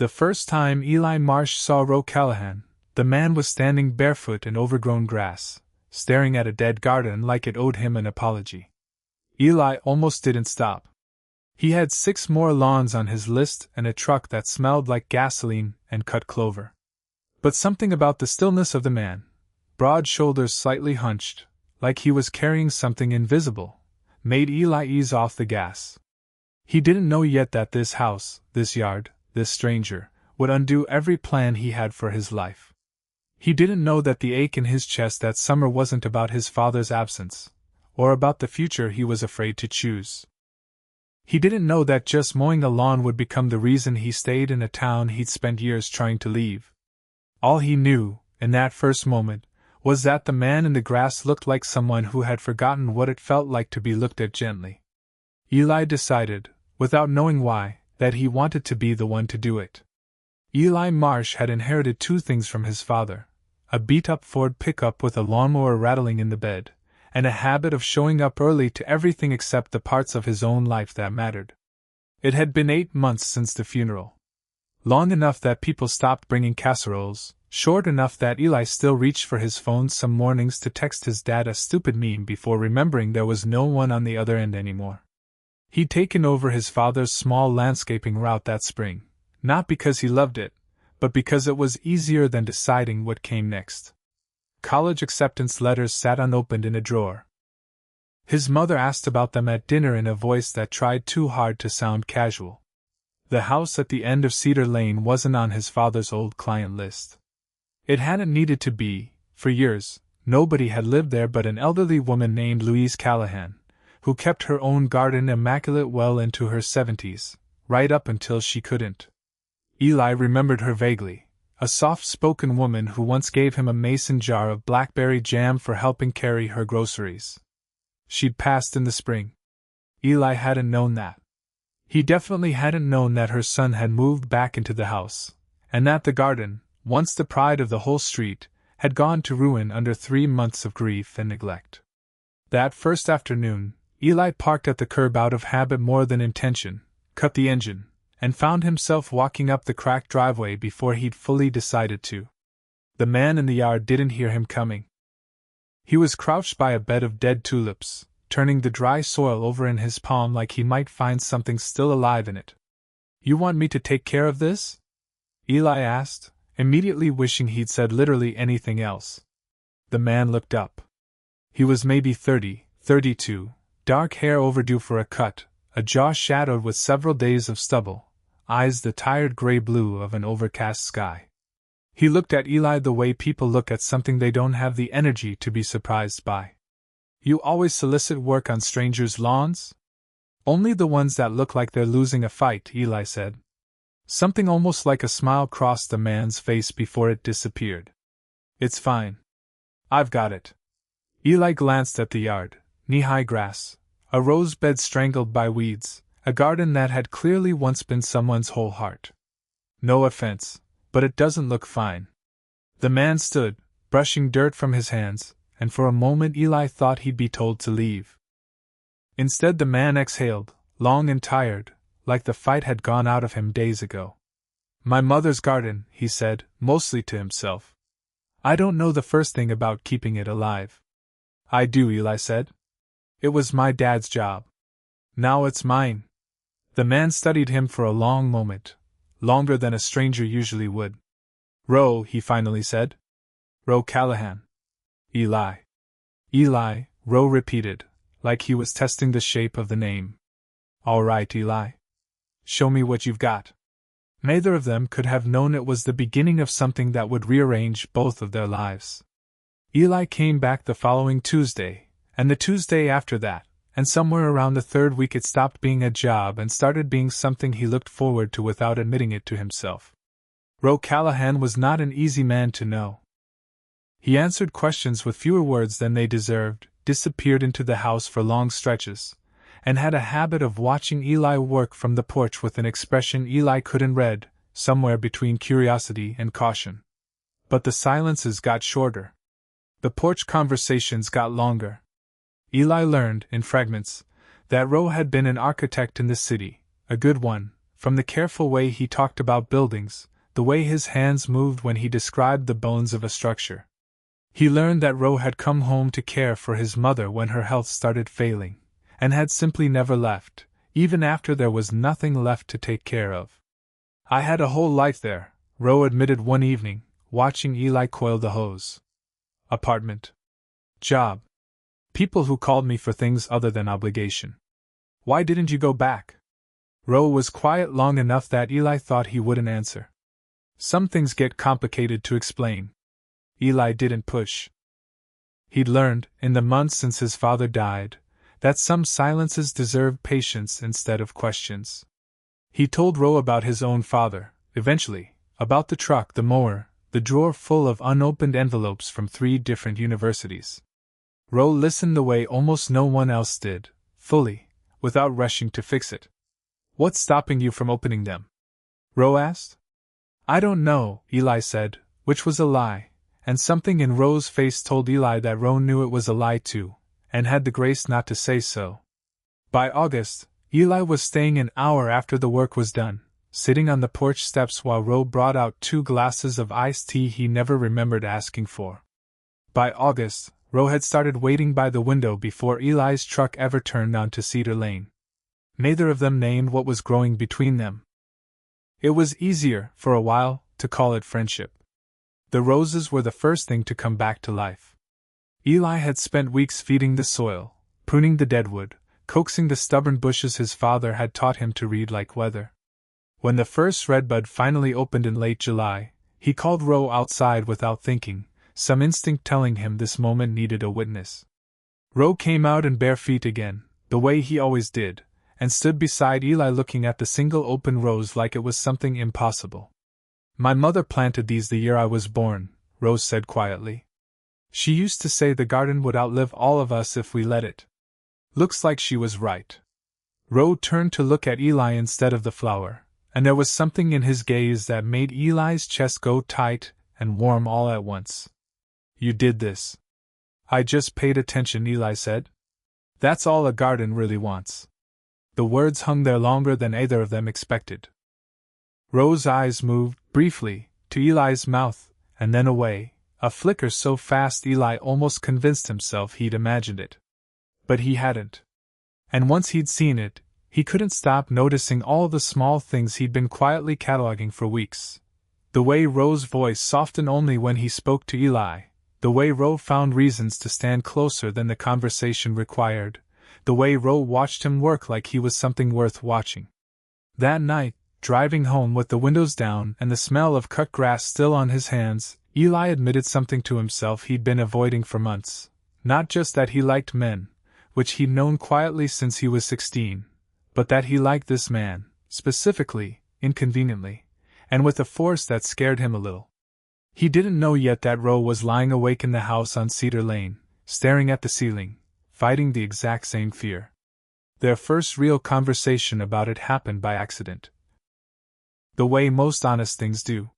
The first time Eli Marsh saw Roe Callahan, the man was standing barefoot in overgrown grass, staring at a dead garden like it owed him an apology. Eli almost didn't stop. He had 6 more lawns on his list and a truck that smelled like gasoline and cut clover. But something about the stillness of the man, broad shoulders slightly hunched, like he was carrying something invisible, made Eli ease off the gas. He didn't know yet that this house, this yard, this stranger, would undo every plan he had for his life. He didn't know that the ache in his chest that summer wasn't about his father's absence, or about the future he was afraid to choose. He didn't know that just mowing a lawn would become the reason he stayed in a town he'd spent years trying to leave. All he knew, in that first moment, was that the man in the grass looked like someone who had forgotten what it felt like to be looked at gently. Eli decided, without knowing why, that he wanted to be the one to do it. Eli Marsh had inherited 2 things from his father: a beat-up Ford pickup with a lawnmower rattling in the bed, and a habit of showing up early to everything except the parts of his own life that mattered. It had been 8 months since the funeral. Long enough that people stopped bringing casseroles, short enough that Eli still reached for his phone some mornings to text his dad a stupid meme before remembering there was no one on the other end anymore. He'd taken over his father's small landscaping route that spring, not because he loved it, but because it was easier than deciding what came next. College acceptance letters sat unopened in a drawer. His mother asked about them at dinner in a voice that tried too hard to sound casual. The house at the end of Cedar Lane wasn't on his father's old client list. It hadn't needed to be. For years, nobody had lived there but an elderly woman named Louise Callahan, who kept her own garden immaculate well into her 70s, right up until she couldn't. Eli remembered her vaguely, a soft-spoken woman who once gave him a mason jar of blackberry jam for helping carry her groceries. She'd passed in the spring. Eli hadn't known that. He definitely hadn't known that her son had moved back into the house, and that the garden, once the pride of the whole street, had gone to ruin under 3 months of grief and neglect. That first afternoon, Eli parked at the curb out of habit more than intention, cut the engine, and found himself walking up the cracked driveway before he'd fully decided to. The man in the yard didn't hear him coming. He was crouched by a bed of dead tulips, turning the dry soil over in his palm like he might find something still alive in it. "You want me to take care of this?" Eli asked, immediately wishing he'd said literally anything else. The man looked up. He was maybe 30, 32, dark hair overdue for a cut, a jaw shadowed with several days of stubble, eyes the tired gray blue of an overcast sky. He looked at Eli the way people look at something they don't have the energy to be surprised by. "You always solicit work on strangers' lawns?" "Only the ones that look like they're losing a fight," Eli said. Something almost like a smile crossed the man's face before it disappeared. "It's fine. I've got it." Eli glanced at the yard, knee-high grass, a rose bed strangled by weeds, a garden that had clearly once been someone's whole heart. "No offense, but it doesn't look fine." The man stood, brushing dirt from his hands, and for a moment Eli thought he'd be told to leave. Instead, the man exhaled, long and tired, like the fight had gone out of him days ago. "My mother's garden," he said, mostly to himself. "I don't know the first thing about keeping it alive." "I do," Eli said. "It was my dad's job. Now it's mine." The man studied him for a long moment, longer than a stranger usually would. "Roe," he finally said. "Roe Callahan." "Eli." "Eli," Roe repeated, like he was testing the shape of the name. "All right, Eli. Show me what you've got." Neither of them could have known it was the beginning of something that would rearrange both of their lives. Eli came back the following Tuesday, and the Tuesday after that, and somewhere around the 3rd week it stopped being a job and started being something he looked forward to without admitting it to himself. Roe Callahan was not an easy man to know. He answered questions with fewer words than they deserved, disappeared into the house for long stretches, and had a habit of watching Eli work from the porch with an expression Eli couldn't read, somewhere between curiosity and caution. But the silences got shorter. The porch conversations got longer. Eli learned, in fragments, that Roe had been an architect in the city, a good one, from the careful way he talked about buildings, the way his hands moved when he described the bones of a structure. He learned that Ro had come home to care for his mother when her health started failing, and had simply never left, even after there was nothing left to take care of. I had a whole life there, Ro admitted one evening, watching Eli coil the hose. Apartment. Job. People who called me for things other than obligation. Why didn't you go back? Ro was quiet long enough that Eli thought he wouldn't answer. Some things get complicated to explain. Eli didn't push. He'd learned, in the months since his father died, that some silences deserved patience instead of questions. He told Ro about his own father, eventually, about the truck, the mower, the drawer full of unopened envelopes from 3 different universities. Ro listened the way almost no one else did, fully, without rushing to fix it. What's stopping you from opening them? Ro asked. I don't know, Eli said, which was a lie, and something in Ro's face told Eli that Ro knew it was a lie too, and had the grace not to say so. By August, Eli was staying an hour after the work was done, sitting on the porch steps while Ro brought out 2 glasses of iced tea he never remembered asking for. By August, Ro had started waiting by the window before Eli's truck ever turned onto Cedar Lane. Neither of them named what was growing between them. It was easier, for a while, to call it friendship. The roses were the first thing to come back to life. Eli had spent weeks feeding the soil, pruning the deadwood, coaxing the stubborn bushes his father had taught him to read like weather. When the first redbud finally opened in late July, he called Ro outside without thinking, some instinct telling him this moment needed a witness. Ro came out in bare feet again, the way he always did, and stood beside Eli looking at the single open rose like it was something impossible. My mother planted these the year I was born, Rose said quietly. She used to say the garden would outlive all of us if we let it. Looks like she was right. Ro turned to look at Eli instead of the flower, and there was something in his gaze that made Eli's chest go tight and warm all at once. You did this. I just paid attention, Eli said. That's all a garden really wants. The words hung there longer than either of them expected. Ro's eyes moved, briefly, to Eli's mouth, and then away, a flicker so fast Eli almost convinced himself he'd imagined it. But he hadn't. And once he'd seen it, he couldn't stop noticing all the small things he'd been quietly cataloging for weeks. The way Ro's voice softened only when he spoke to Eli, the way Ro found reasons to stand closer than the conversation required, the way Ro watched him work like he was something worth watching. That night, driving home with the windows down and the smell of cut grass still on his hands, Eli admitted something to himself he'd been avoiding for months. Not just that he liked men, which he'd known quietly since he was 16, but that he liked this man, specifically, inconveniently, and with a force that scared him a little. He didn't know yet that Ro was lying awake in the house on Cedar Lane, staring at the ceiling, fighting the exact same fear. Their first real conversation about it happened by accident. The way most honest things do.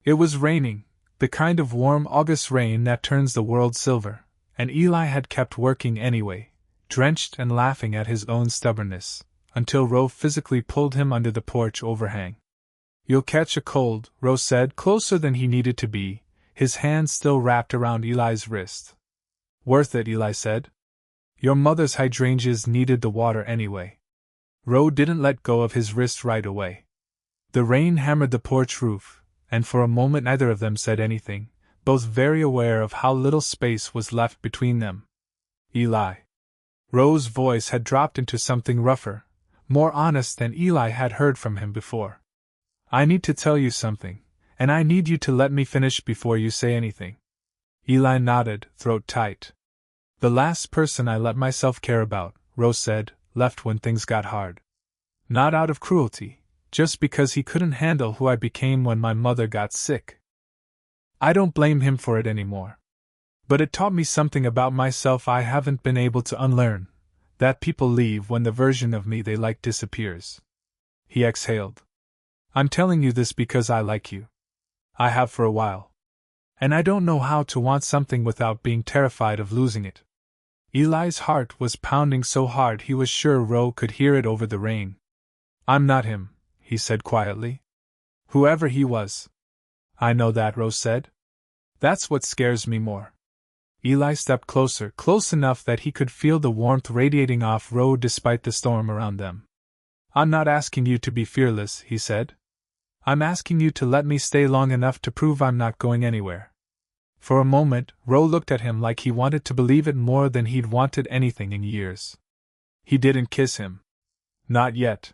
It was raining, the kind of warm August rain that turns the world silver, and Eli had kept working anyway, drenched and laughing at his own stubbornness, until Ro physically pulled him under the porch overhang. You'll catch a cold, Ro said, closer than he needed to be, his hand still wrapped around Eli's wrist. Worth it, Eli said. Your mother's hydrangeas needed the water anyway. Ro didn't let go of his wrist right away. The rain hammered the porch roof, and for a moment neither of them said anything, both very aware of how little space was left between them. Eli. Ro's voice had dropped into something rougher, more honest than Eli had heard from him before. I need to tell you something, and I need you to let me finish before you say anything. Eli nodded, throat tight. The last person I let myself care about, Ro said, left when things got hard. Not out of cruelty, just because he couldn't handle who I became when my mother got sick. I don't blame him for it anymore. But it taught me something about myself I haven't been able to unlearn, that people leave when the version of me they like disappears. He exhaled. I'm telling you this because I like you. I have for a while. And I don't know how to want something without being terrified of losing it. Eli's heart was pounding so hard he was sure Ro could hear it over the rain. I'm not him, he said quietly. Whoever he was. I know that, Rose said. That's what scares me more. Eli stepped closer, close enough that he could feel the warmth radiating off Rose despite the storm around them. I'm not asking you to be fearless, he said. I'm asking you to let me stay long enough to prove I'm not going anywhere. For a moment, Rose looked at him like he wanted to believe it more than he'd wanted anything in years. He didn't kiss him. Not yet.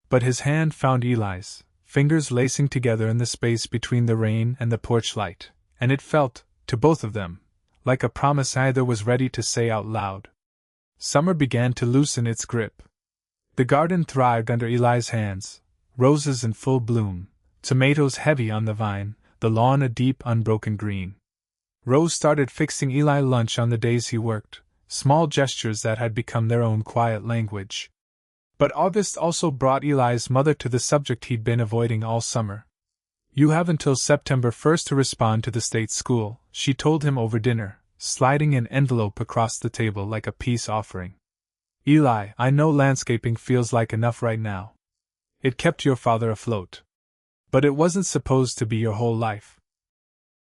But his hand found Eli's, fingers lacing together in the space between the rain and the porch light, and it felt, to both of them, like a promise either was ready to say out loud. Summer began to loosen its grip. The garden thrived under Eli's hands, roses in full bloom, tomatoes heavy on the vine, the lawn a deep unbroken green. Rose started fixing Eli lunch on the days he worked, small gestures that had become their own quiet language. But August also brought Eli's mother to the subject he'd been avoiding all summer. You have until September 1st to respond to the state school, she told him over dinner, sliding an envelope across the table like a peace offering. Eli, I know landscaping feels like enough right now. It kept your father afloat. But it wasn't supposed to be your whole life.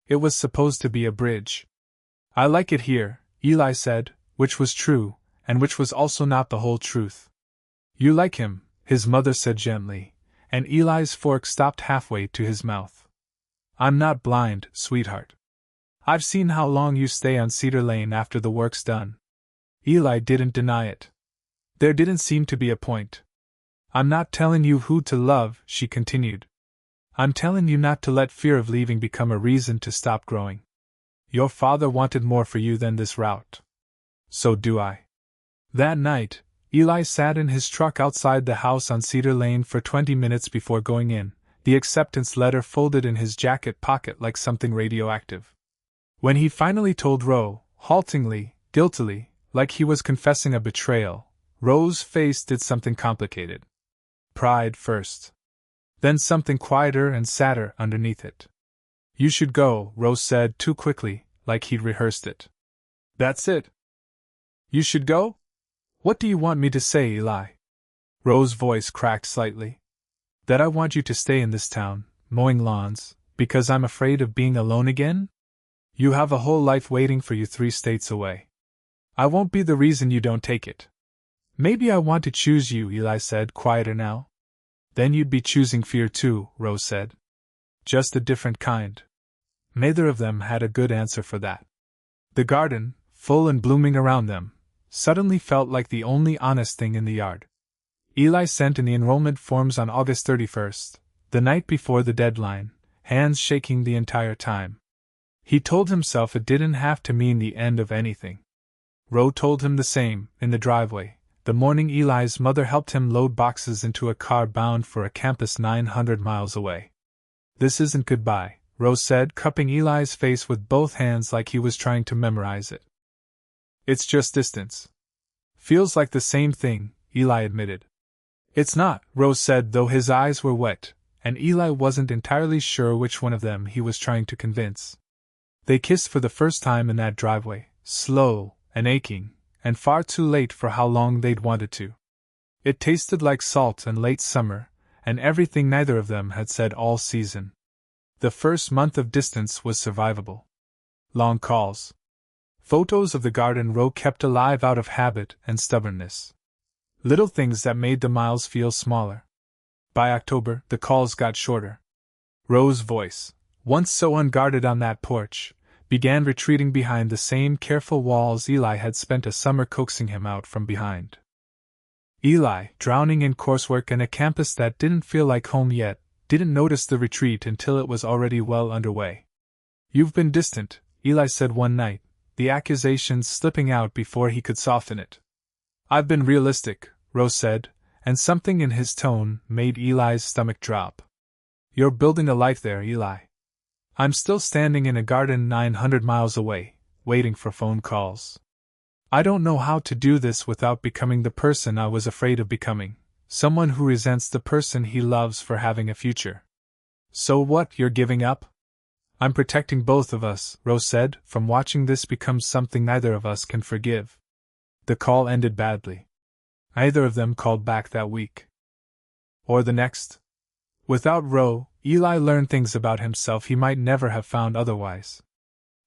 It was supposed to be a bridge. I like it here, Eli said, which was true, and which was also not the whole truth. You like him, his mother said gently, and Eli's fork stopped halfway to his mouth. I'm not blind, sweetheart. I've seen how long you stay on Cedar Lane after the work's done. Eli didn't deny it. There didn't seem to be a point. I'm not telling you who to love, she continued. I'm telling you not to let fear of leaving become a reason to stop growing. Your father wanted more for you than this route. So do I. That night, Eli sat in his truck outside the house on Cedar Lane for 20 minutes before going in, the acceptance letter folded in his jacket pocket like something radioactive. When he finally told Rose, haltingly, guiltily, like he was confessing a betrayal, Rose's face did something complicated. Pride first. Then something quieter and sadder underneath it. You should go, Rose said too quickly, like he'd rehearsed it. That's it. You should go? What do you want me to say, Eli? Rose's voice cracked slightly. That I want you to stay in this town, mowing lawns, because I'm afraid of being alone again? You have a whole life waiting for you 3 states away. I won't be the reason you don't take it. Maybe I want to choose you, Eli said, quieter now. Then you'd be choosing fear too, Rose said. Just a different kind. Neither of them had a good answer for that. The garden, full and blooming around them, suddenly felt like the only honest thing in the yard. Eli sent in the enrollment forms on August 31st, the night before the deadline, hands shaking the entire time. He told himself it didn't have to mean the end of anything. Rose told him the same, in the driveway, the morning Eli's mother helped him load boxes into a car bound for a campus 900 miles away. This isn't goodbye, Rose said, cupping Eli's face with both hands like he was trying to memorize it. It's just distance. Feels like the same thing, Eli admitted. It's not, Rose said, though his eyes were wet, and Eli wasn't entirely sure which one of them he was trying to convince. They kissed for the first time in that driveway, slow and aching, and far too late for how long they'd wanted to. It tasted like salt and late summer, and everything neither of them had said all season. The first month of distance was survivable. Long calls. Photos of the garden Rose kept alive out of habit and stubbornness. Little things that made the miles feel smaller. By October, the calls got shorter. Rose's voice, once so unguarded on that porch, began retreating behind the same careful walls Eli had spent a summer coaxing him out from behind. Eli, drowning in coursework and a campus that didn't feel like home yet, didn't notice the retreat until it was already well underway. You've been distant, Eli said one night, the accusations slipping out before he could soften it. I've been realistic, Rose said, and something in his tone made Eli's stomach drop. You're building a life there, Eli. I'm still standing in a garden 900 miles away, waiting for phone calls. I don't know how to do this without becoming the person I was afraid of becoming, someone who resents the person he loves for having a future. So what, you're giving up? I'm protecting both of us, Rose said, from watching this become something neither of us can forgive. The call ended badly. Neither of them called back that week. Or the next? Without Ro, Eli learned things about himself he might never have found otherwise.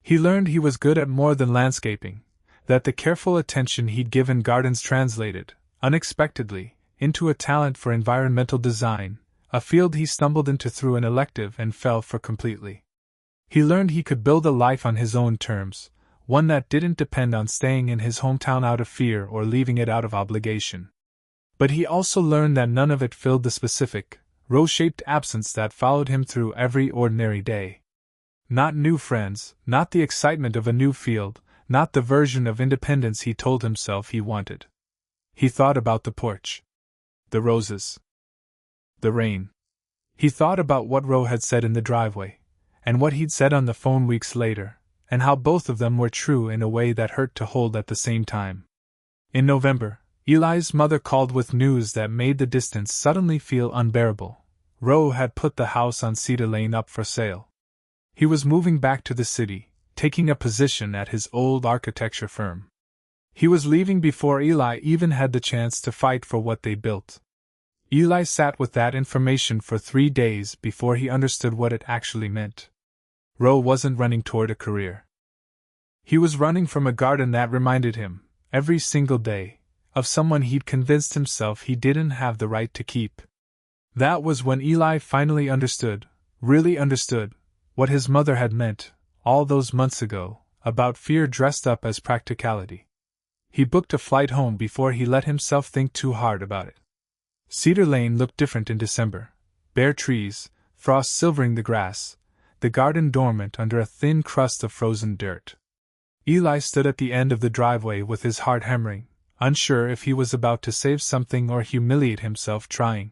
He learned he was good at more than landscaping, that the careful attention he'd given gardens translated, unexpectedly, into a talent for environmental design, a field he stumbled into through an elective and fell for completely. He learned he could build a life on his own terms, one that didn't depend on staying in his hometown out of fear or leaving it out of obligation. But he also learned that none of it filled the specific, rose-shaped absence that followed him through every ordinary day. Not new friends, not the excitement of a new field, not the version of independence he told himself he wanted. He thought about the porch. The roses. The rain. He thought about what Ro had said in the driveway, and what he'd said on the phone weeks later, and how both of them were true in a way that hurt to hold at the same time. In November, Eli's mother called with news that made the distance suddenly feel unbearable. Ro had put the house on Cedar Lane up for sale. He was moving back to the city, taking a position at his old architecture firm. He was leaving before Eli even had the chance to fight for what they built. Eli sat with that information for 3 days before he understood what it actually meant. Ro wasn't running toward a career. He was running from a garden that reminded him, every single day, of someone he'd convinced himself he didn't have the right to keep. That was when Eli finally understood, really understood, what his mother had meant, all those months ago, about fear dressed up as practicality. He booked a flight home before he let himself think too hard about it. Cedar Lane looked different in December. Bare trees, frost silvering the grass, the garden dormant under a thin crust of frozen dirt. Eli stood at the end of the driveway with his heart hammering, unsure if he was about to save something or humiliate himself trying.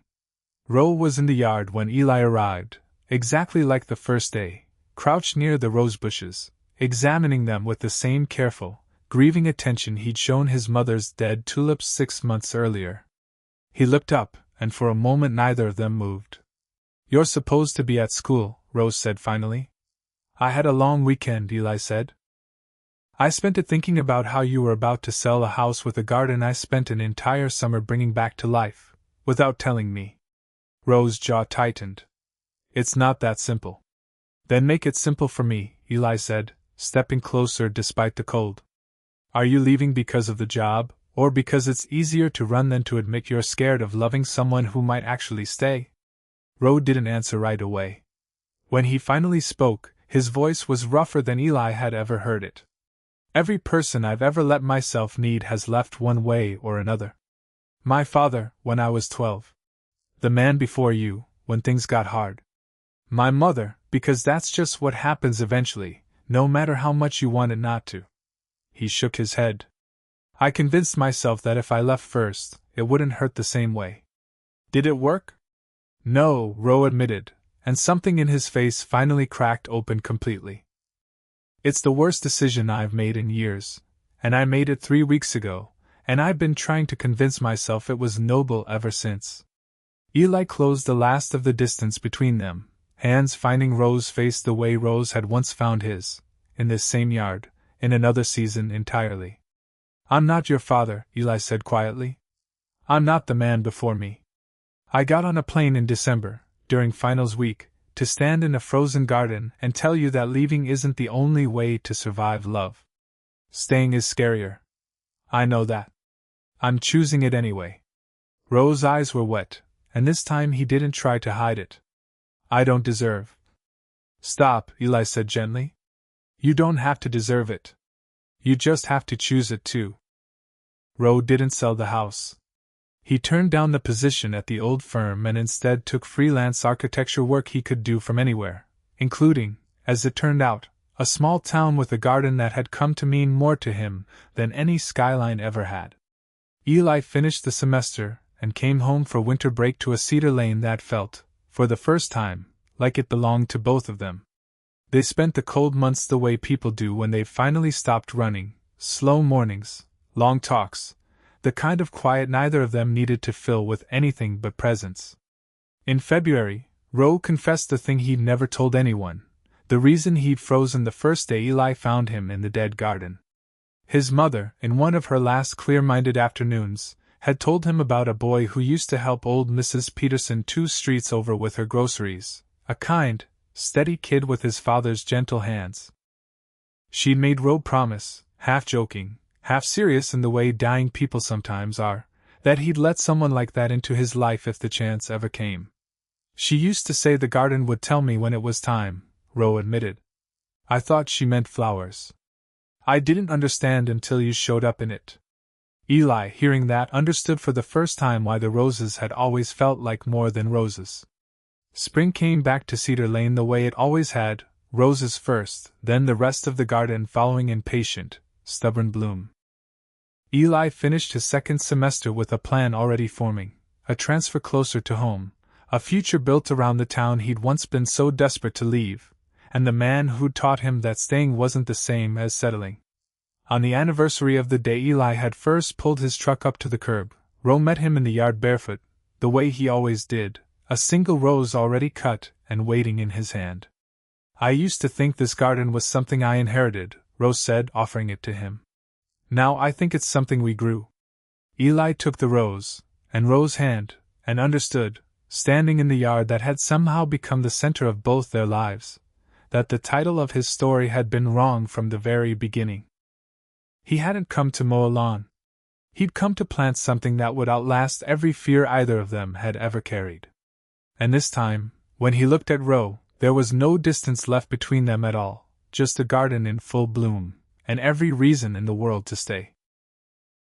Ro was in the yard when Eli arrived, exactly like the first day, crouched near the rose bushes, examining them with the same careful, grieving attention he'd shown his mother's dead tulips 6 months earlier. He looked up, and for a moment neither of them moved. "You're supposed to be at school," Rose said finally. "I had a long weekend," Eli said. "I spent it thinking about how you were about to sell a house with a garden I spent an entire summer bringing back to life, without telling me." Rose's jaw tightened. "It's not that simple." "Then make it simple for me," Eli said, stepping closer despite the cold. "Are you leaving because of the job, or because it's easier to run than to admit you're scared of loving someone who might actually stay?" Ro didn't answer right away. When he finally spoke, his voice was rougher than Eli had ever heard it. "Every person I've ever let myself need has left one way or another. My father, when I was 12. The man before you, when things got hard. My mother, because that's just what happens eventually, no matter how much you want it not to." He shook his head. "I convinced myself that if I left first, it wouldn't hurt the same way." "Did it work?" "No," Ro admitted, and something in his face finally cracked open completely. "It's the worst decision I've made in years, and I made it 3 weeks ago, and I've been trying to convince myself it was noble ever since." Eli closed the last of the distance between them, hands finding Rose's face the way Rose had once found his, in this same yard, in another season entirely. "I'm not your father," Eli said quietly. "I'm not the man before me. I got on a plane in December, during finals week, to stand in a frozen garden and tell you that leaving isn't the only way to survive love. Staying is scarier. I know that. I'm choosing it anyway." Rose's eyes were wet, and this time he didn't try to hide it. "I don't deserve." "Stop," Eli said gently. "You don't have to deserve it. You just have to choose it too." Ro didn't sell the house. He turned down the position at the old firm and instead took freelance architecture work he could do from anywhere, including, as it turned out, a small town with a garden that had come to mean more to him than any skyline ever had. Eli finished the semester and came home for winter break to a Cedar Lane that felt, for the first time, like it belonged to both of them. They spent the cold months the way people do when they've finally stopped running, slow mornings, long talks, the kind of quiet neither of them needed to fill with anything but presence. In February, Ro confessed the thing he'd never told anyone, the reason he'd frozen the first day Eli found him in the dead garden. His mother, in one of her last clear-minded afternoons, had told him about a boy who used to help old Mrs. Peterson 2 streets over with her groceries, a kind, steady kid with his father's gentle hands. She'd made Ro promise, half joking, half serious in the way dying people sometimes are, that he'd let someone like that into his life if the chance ever came. She used to say the garden would tell me when it was time, Ro admitted. I thought she meant flowers. I didn't understand until you showed up in it. Eli, hearing that, understood for the first time why the roses had always felt like more than roses. Spring came back to Cedar Lane the way it always had, roses first, then the rest of the garden following in patient, stubborn bloom. Eli finished his second semester with a plan already forming, a transfer closer to home, a future built around the town he'd once been so desperate to leave, and the man who'd taught him that staying wasn't the same as settling. On the anniversary of the day Eli had first pulled his truck up to the curb, Ro met him in the yard barefoot, the way he always did, a single rose already cut and waiting in his hand. I used to think this garden was something I inherited, Ro said, offering it to him. Now I think it's something we grew. Eli took the rose, and Ro's hand, and understood, standing in the yard that had somehow become the center of both their lives, that the title of his story had been wrong from the very beginning. He hadn't come to mow a lawn. He'd come to plant something that would outlast every fear either of them had ever carried. And this time, when he looked at Ro, there was no distance left between them at all, just a garden in full bloom, and every reason in the world to stay.